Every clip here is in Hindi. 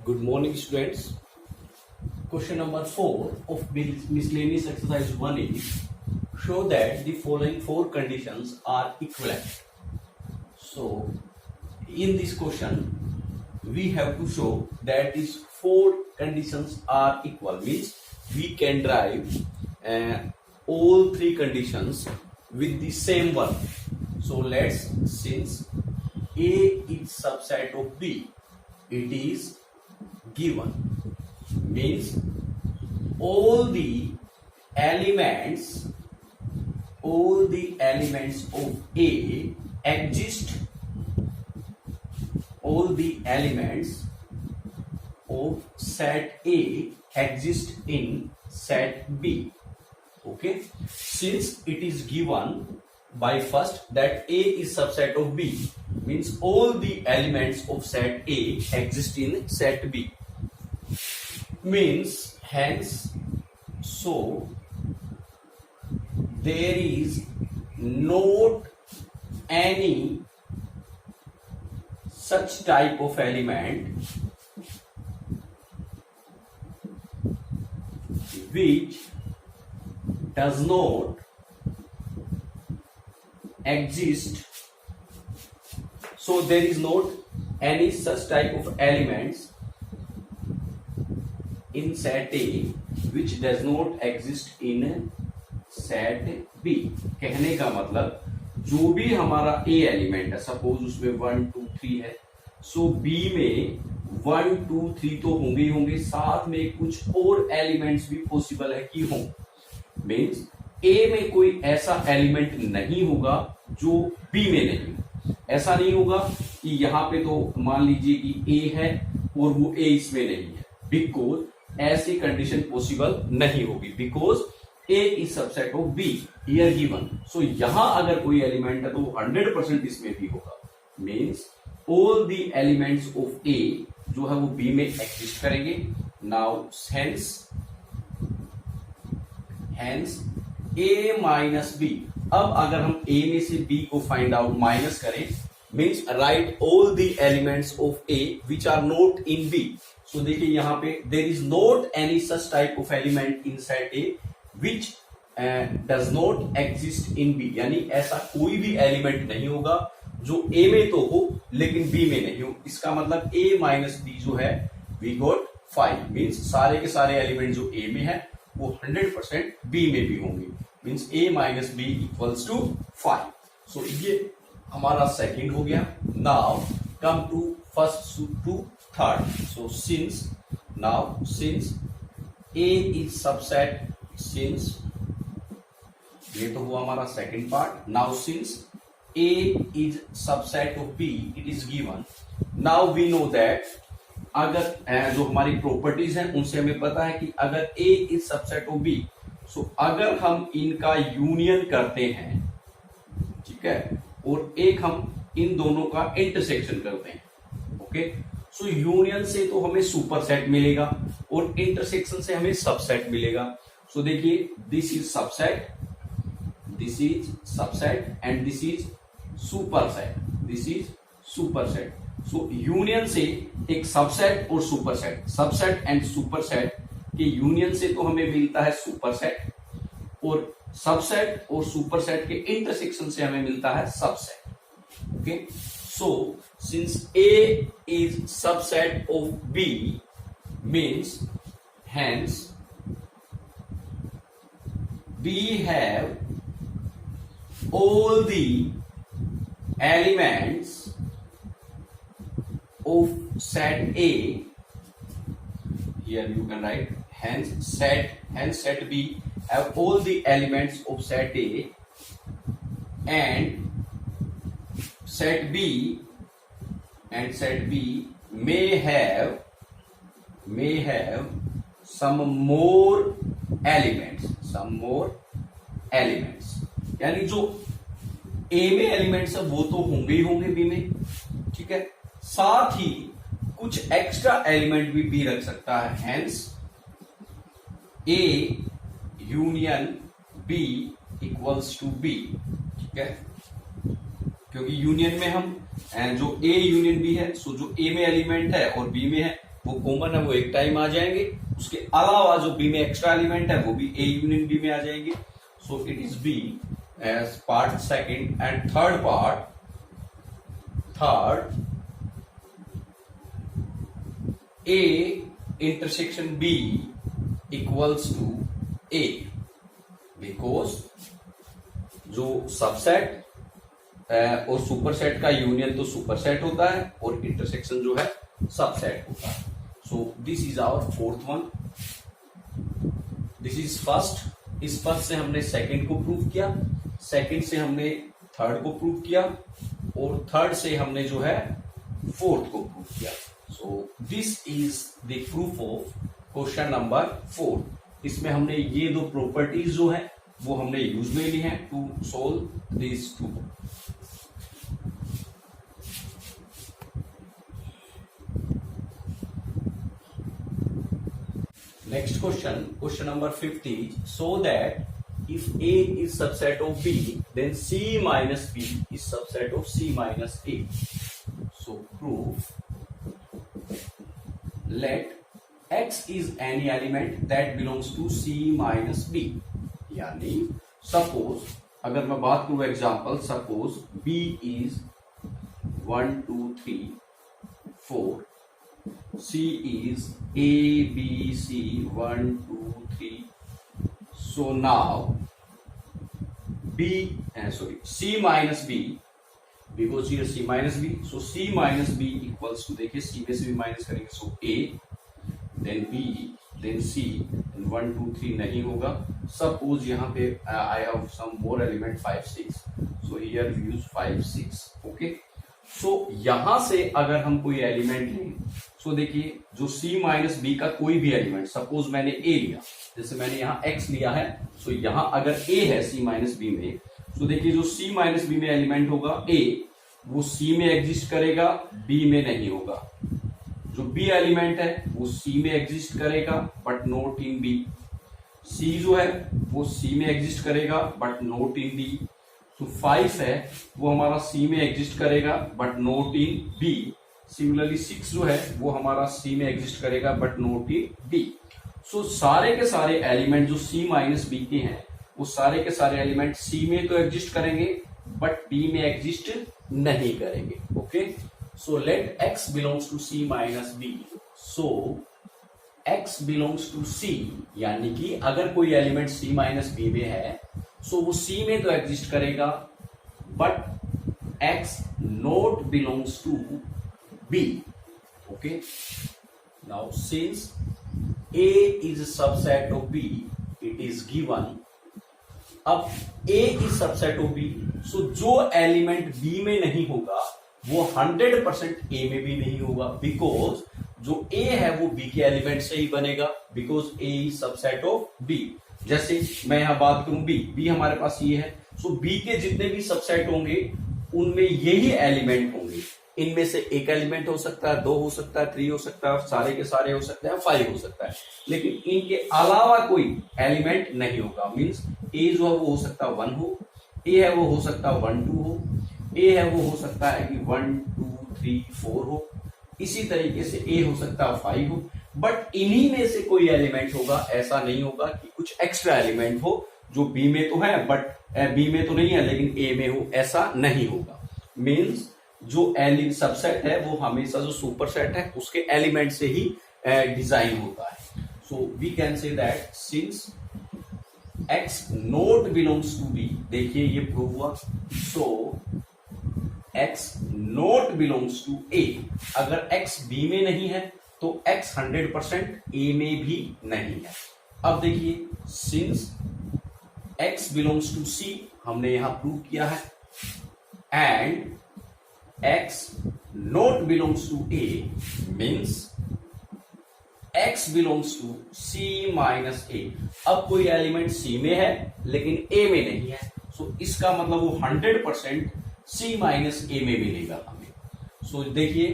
Good morning, students. Question number 4 of miscellaneous exercise 1 is show that the following 4 conditions are equivalent. So, in this question, we have to show that these 4 conditions are equal. Means we can derive all 3 conditions with the same one. So, since A is subset of B, it is given, means all the elements of A exist, all the elements of set A exist in set B. Okay, since it is given by first that A is subset of B, means all the elements of set A exist in set B. Means hence, so there is not any such type of element which does not exist. So there is not any such type of elements in set A which does not exist in set B. कहने का मतलब जो भी हमारा A एलिमेंट है, सपोज उसमें 1 2 3 है, सो B में 1 2 3 तो होंगे ही होंगे, साथ में कुछ और एलिमेंट्स भी पॉसिबल है कि हों. मीन्स A में कोई ऐसा एलिमेंट नहीं होगा जो B में नहीं. ऐसा नहीं होगा कि यहाँ पे तो मान लीजिए कि A है और वो A इसमें नहीं है, बिकॉज ऐसी कंडीशन पॉसिबल नहीं होगी, because A is subset of B here given. So यहां अगर कोई एलिमेंट है तो 100% इसमें भी होगा. Means all the elements of A जो है वो B में एग्जिस्ट करेंगे. Now hence A minus B. अब अगर हम A में से B को फाइंड आउट माइनस करें, means write all the elements of A which are not in B. So देखिए यहाँ पे there is not any such type of element in set A which does not exist in B. यानी ऐसा कोई भी एलिमेंट नहीं होगा जो A में तो हो लेकिन B में नहीं हो. इसका मतलब A माइनस B जो है वी गॉट 5. मीन्स सारे के सारे एलिमेंट जो A में है वो 100% B में भी होंगे. Means A minus B equals to 5. So ये हमारा सेकंड हो गया. Now come to first to third. So since A is subset, since ये तो हुआ हमारा second part. Now since A is subset of B, it is given. Now we know that अगर जो हमारी प्रॉपर्टीज हैं उनसे हमें पता है कि अगर A is subset of B, सो अगर हम इनका यूनियन करते हैं, ठीक है, और एक हम इन दोनों का इंटरसेक्शन करते हैं, ओके, सो यूनियन से तो हमें सुपरसेट मिलेगा और इंटरसेक्शन से हमें सबसेट मिलेगा. सो देखिए this is subset and this is superset. So union से एक सबसेट और सुपरसेट, सबसेट एंड सुपरसेट के यूनियन से तो हमें मिलता है सुपरसेट, और सबसेट और सुपरसेट के इंटरसेक्शन से हमें मिलता है subset. Okay, so since A is subset of B, means hence we have all the elements of set A. Here you can write hence set B have all the elements of set A, and set B may have some more elements. यानी जो A में एलिमेंट्स है वो तो होंगे ही होंगे B में, ठीक है, साथ ही कुछ एक्स्ट्रा एलिमेंट भी B रख सकता है. Hence A union B equals to B. ठीक है, क्योंकि यूनियन में हम जो ए यूनियन बी है, सो जो ए में एलिमेंट है और बी में है वो कॉमन है वो एक टाइम आ जाएंगे, उसके अलावा जो बी में एक्स्ट्रा एलिमेंट है वो भी ए यूनियन बी में आ जाएंगे। So it is B as part second and third A intersection B equals to A, because जो सबसेट और सुपरसेट का यूनियन तो सुपरसेट होता है और इंटरसेक्शन जो है सबसेट होता है। So this is our fourth one, this is first. इस फर्स्ट से हमने सेकंड को प्रूव किया, सेकंड से हमने थर्ड को प्रूव किया और थर्ड से हमने जो है फोर्थ को प्रूव किया। सो this is the proof of question number 4। इसमें हमने ये दो प्रॉपर्टीज जो है वो हमने यूज में ली हैं to solve this two. Next question, question number 50. So that if A is subset of B, then C minus B is subset of C minus A. So prove. Let X is any element that belongs to C minus B. यानी suppose अगर मैं बात करूं example, suppose B is 1 2 3 4, C is A, B, C, 1, 2, 3. So now C minus B, because here C minus B, so C minus B equals to, देखिए C में से भी माइनस करेंगे, so A, then B, then C, and 1, 2, 3 नहीं होगा। Suppose यहाँ पे I have some more element 5, 6, so here we use 5, 6, okay। सो यहां से अगर हम कोई एलिमेंट लें, सो देखिए जो C माइनस बी का कोई भी एलिमेंट, सपोज मैंने A लिया, जैसे मैंने यहां X लिया है, सो यहां अगर A है C माइनस बी में, सो देखिए जो C माइनस बी में एलिमेंट होगा A, वो C में एग्जिस्ट करेगा, B में नहीं होगा। जो B एलिमेंट है वो C में एग्जिस्ट करेगा but not in B। C जो है वो C में एग्जिस्ट करेगा बट नॉट इन B। तो 5 है वो हमारा C में एग्जिस्ट करेगा but not in B। Similarly 6 जो है वो हमारा C में एग्जिस्ट करेगा बट नॉट इन B। सो सारे के सारे एलिमेंट जो C माइनस बी के हैं वो सारे के सारे एलिमेंट C में तो एग्जिस्ट करेंगे बट B में एग्जिस्ट नहीं करेंगे। Okay, so let X belongs to C minus B. So X belongs to C, यानी कि अगर कोई एलिमेंट C माइनस बी में है सो वो C में तो एग्जिस्ट करेगा but X not belongs to B। Okay, now since A is subset of B, it is given. अब A is subset of B, so जो एलिमेंट B में नहीं होगा वो 100% A में भी नहीं होगा, बिकॉज जो A है वो B के एलिमेंट से ही बनेगा, because A is subset of B। जैसे मैं यहां बात करूं B हमारे पास ये है, सो B के जितने भी सबसेट होंगे उनमें यही एलिमेंट होंगे। इनमें से एक एलिमेंट हो सकता है, 2 हो सकता है, 3 हो सकता है, सारे के सारे हो सकते हैं, 5 हो सकता है, लेकिन इनके अलावा कोई एलिमेंट नहीं होगा। मींस A जो है वो हो सकता है 1 हो, A है वो हो सकता है 1 2 हो, A है वो हो सकता है कि 1 2 3 4 हो, इसी तरीके से A हो सकता है 5 हो, बट इन्हीं में से कोई एलिमेंट होगा। ऐसा नहीं होगा कि कुछ एक्स्ट्रा एलिमेंट हो जो B में तो है बट B में तो नहीं है लेकिन A में हो, ऐसा नहीं होगा। मींस जो सबसेट है वो हमेशा जो सुपरसेट है उसके एलिमेंट से ही डिजाइन होता है। So we can say that since X not belongs to B, देखिए ये प्रूव हुआ। So X not belongs to A, अगर X B में नहीं है तो X 100% A में भी नहीं है। अब देखिए since X belongs to C हमने यहां प्रूव किया है, and X not belongs to A means X belongs to C minus A। अब कोई एलिमेंट C में है लेकिन A में नहीं है, सो इसका मतलब वो 100% C माइनस A में मिलेगा हमें। सो देखिए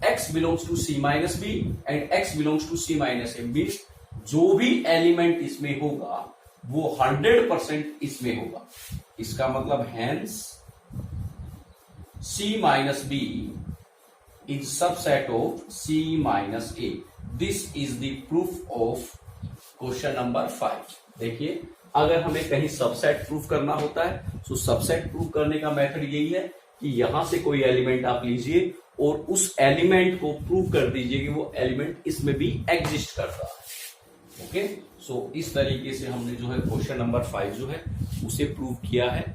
X belongs to C minus B and X belongs to C minus A means जो भी एलिमेंट इसमें होगा वो 100% इसमें होगा। इसका मतलब hence C minus B is subset of C minus A. This is the proof of question number 5. देखिए, अगर हमें कहीं सबसेट प्रूफ करना होता है तो सबसेट प्रूफ करने का मेथड यही है कि यहां से कोई एलिमेंट आप लीजिए और उस एलिमेंट को प्रूव कर दीजिए कि वो एलिमेंट इसमें भी एग्जिस्ट करता है. ओके, सो इस तरीके से हमने जो है क्वेश्चन नंबर 5 जो है उसे प्रूव किया है.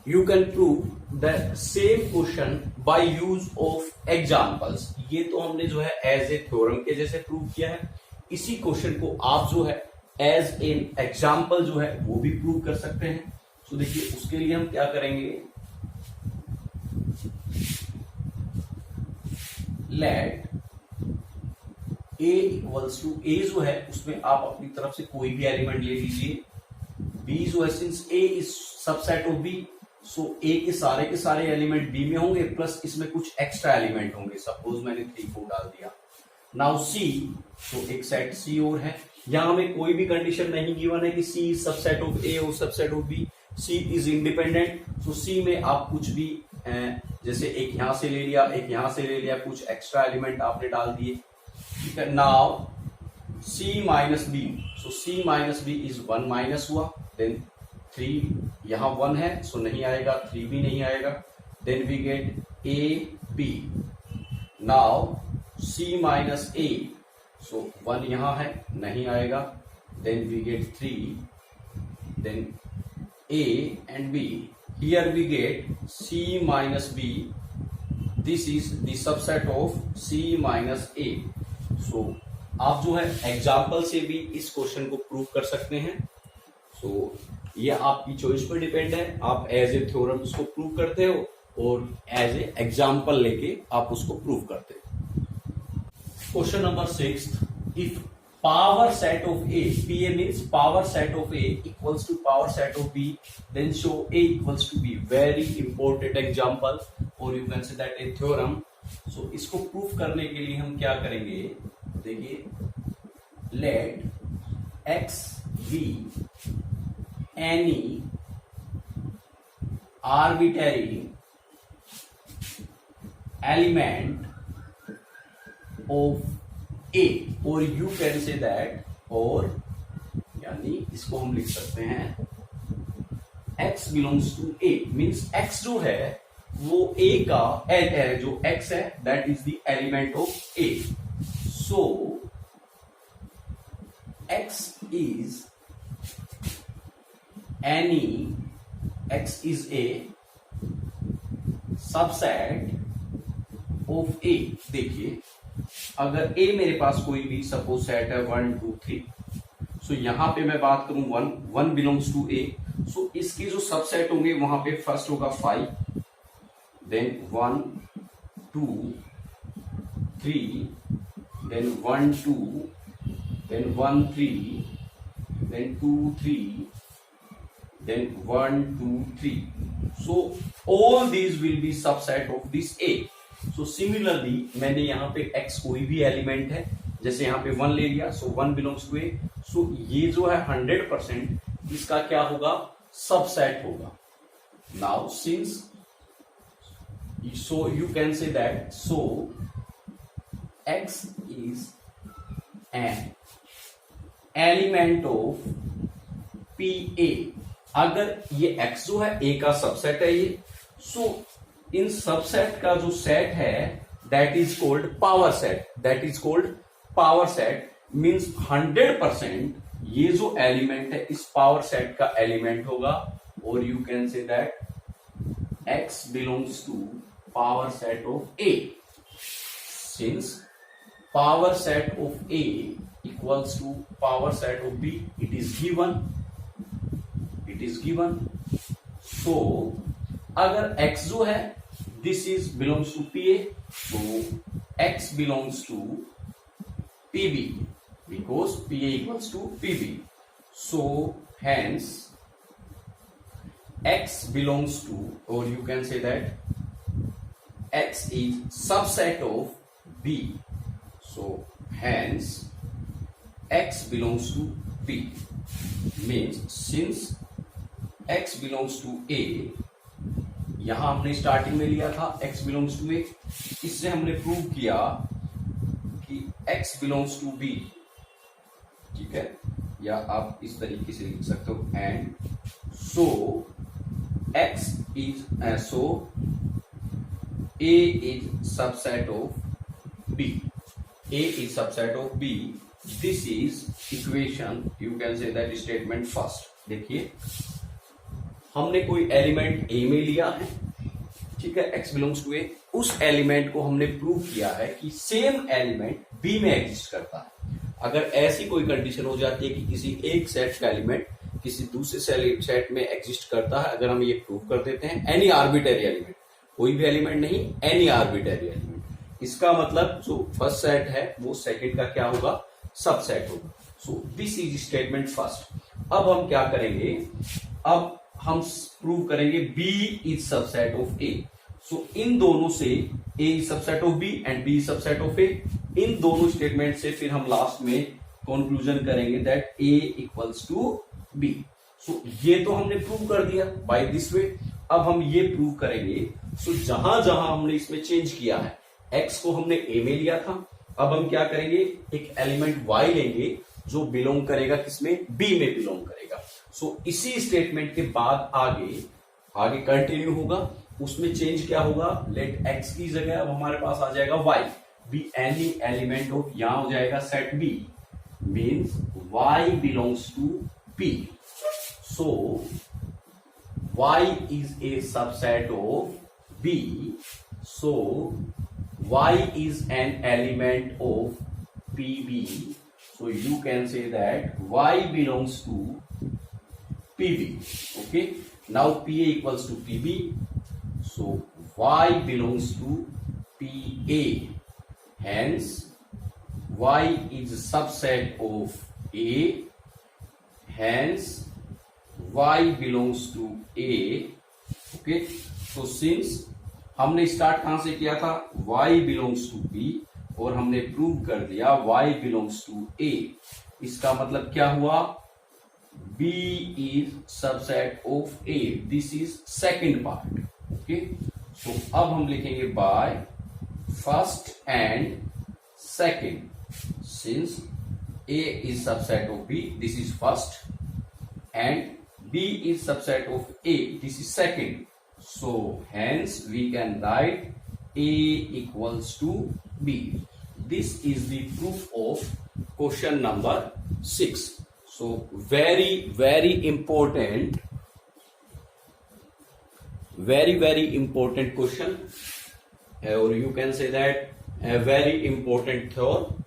You can prove the same question by use of examples. ये तो हमने जो है एज ए थ्योरम के जैसे प्रूव किया है. इसी क्वेश्चन को आप जो है एज एन एग्जाम्पल जो है वो भी प्रूव कर सकते हैं. तो देखिए, उसके लिए हम क्या करेंगे, let a equals to a जो है उसमें आप अपनी तरफ से कोई भी एलिमेंट ले लीजिए. b जो है, since a is subset of b, so a के सारे एलिमेंट b में होंगे प्लस इसमें कुछ एक्स्ट्रा एलिमेंट होंगे. सपोज मैंने 3 4 डाल दिया. नाउ c, तो एक सेट c और है. यहां हमें कोई भी कंडीशन नहीं गिवन है कि c is subset of a और subset of b. c is independent. So c में आप कुछ भी जैसे एक यहां से ले लिया, एक यहां से ले लिया, कुछ एक्स्ट्रा एलिमेंट आपने डाल दिए. ठीक है. Now c minus b, so c minus b is 1 minus हुआ. देन 3 यहां 1 है सो नहीं आएगा, 3 भी नहीं आएगा. Then we get a b. Now c minus a, so 1 यहां है, नहीं आएगा. Then we get 3. Then a and b. Here we get c minus b. This is the subset of c minus a. So आप जो है एग्जाम्पल से भी इस क्वेश्चन को प्रूव कर सकते हैं. सो ये आपकी चॉइस पर डिपेंड है. आप एज ए थ्योरम उसको प्रूव करते हो और एज ए एग्जाम्पल लेके आप उसको प्रूव करते हो. Question number 6. If power set of A, PA means power set of A equals to power set of B, then show A equals to B. Very important example, or you can say that a theorem. So इसको प्रूफ करने के लिए हम क्या करेंगे, देखिए, let X be any arbitrary element of A, or you can say that, और यानी इसको हम लिख सकते हैं x belongs to A, means x जो है वो A का जो x है that is the element of A. So x is any, x is a subset of A. देखिए, अगर A मेरे पास कोई भी सपोज सेट है 1 2 3, सो यहां पे मैं बात करूं 1 बिलोंग्स टू A. सो इसके जो सबसेट होंगे वहां पे फर्स्ट होगा 5, then 1 2 3, then 1 2, then 1 3, then 2 3, then 1 2 3. So all these will be subset of this A. So similarly मैंने यहाँ पे x कोई भी एलिमेंट है, जैसे यहाँ पे 1 ले लिया, so 1 belongs to A. So ये जो है 100% इसका क्या होगा, सबसेट होगा. Now since, so you can say that, so x is an element of PA. अगर ये x जो है A का सबसेट है ये, सो इन सबसेट का जो सेट है that is cold power set. That is cold power set means 100% ये जो एलिमेंट है इस पावर सेट का एलिमेंट होगा. और you can say that x belongs to power set of A. Since power set of A equals to power set of B, it is given. It is given. So अगर x जो है this is belongs to PA, so x belongs to PB because PA equals to PB. So hence x belongs to, or you can say that x is subset of B. So hence x belongs to B means since x belongs to A, यहां हमने स्टार्टिंग में लिया था x बिलोंग्स टू a, इससे हमने प्रूव किया कि x बिलोंग्स टू b, ठीक है, या आप इस तरीके से लिख सकते हो, and so x is so a is subset of b, a is subset of b, this is equation, you can say that statement first. देखिए हमने कोई एलिमेंट a में लिया है, ठीक है, x बिलोंग्स टू a, उस एलिमेंट को हमने प्रूव किया है कि सेम एलिमेंट b में एग्जिस्ट करता है। अगर ऐसी कोई कंडीशन हो जाती है कि किसी एक सेट का एलिमेंट किसी दूसरे सेट में एग्जिस्ट करता है, अगर हम ये प्रूव कर देते हैं, एनी आर्बिटरी एलिमेंट, कोई भी एलिमेंट नहीं, एनी आर्बिटरी एलिमेंट, इसका मतलब जो फर्स्ट सेट है वो सेकंड का क्या होगा, सबसेट होगा। So this is statement first. अब हम क्या करेंगे, अब हम प्रूव करेंगे B is subset of A। So इन दोनों से A is subset of B and B is subset of A, इन दोनों स्टेटमेंट से फिर हम लास्ट में कंक्लूजन करेंगे that A equals to B। So ये तो हमने प्रूव कर दिया बाय दिस वे। अब हम ये प्रूव करेंगे, सो जहां जहां हमने इसमें चेंज किया है, x को हमने a में लिया था, अब हम क्या करेंगे, एक एलिमेंट y लेंगे जो बिलोंग करेगा किसमें, b में बिलोंग करेगा। सो इसी स्टेटमेंट के बाद आगे कंटिन्यू होगा, उसमें चेंज क्या होगा, लेट x की जगह अब हमारे पास आ जाएगा y, be any element of, यहां हो जाएगा set b, means y belongs to p। So y is a subset of b, so y is an element of pb, so you can say that y belongs to pb, okay, now pa equals to pb, so y belongs to pa, hence y is a subset of a, hence y belongs to a, okay, so since हमने स्टार्ट कहां से किया था, y belongs to b, और हमने प्रूव कर दिया y belongs to a, इसका मतलब क्या हुआ, b is subset of a, this is second part, okay, so अब हम लिखेंगे by first and second, since a is subset of b, this is first, and b is subset of a, this is second, so hence we can write a equals to b. This is the proof of question number 6. So very important, very important question, or you can say that a very important theorem.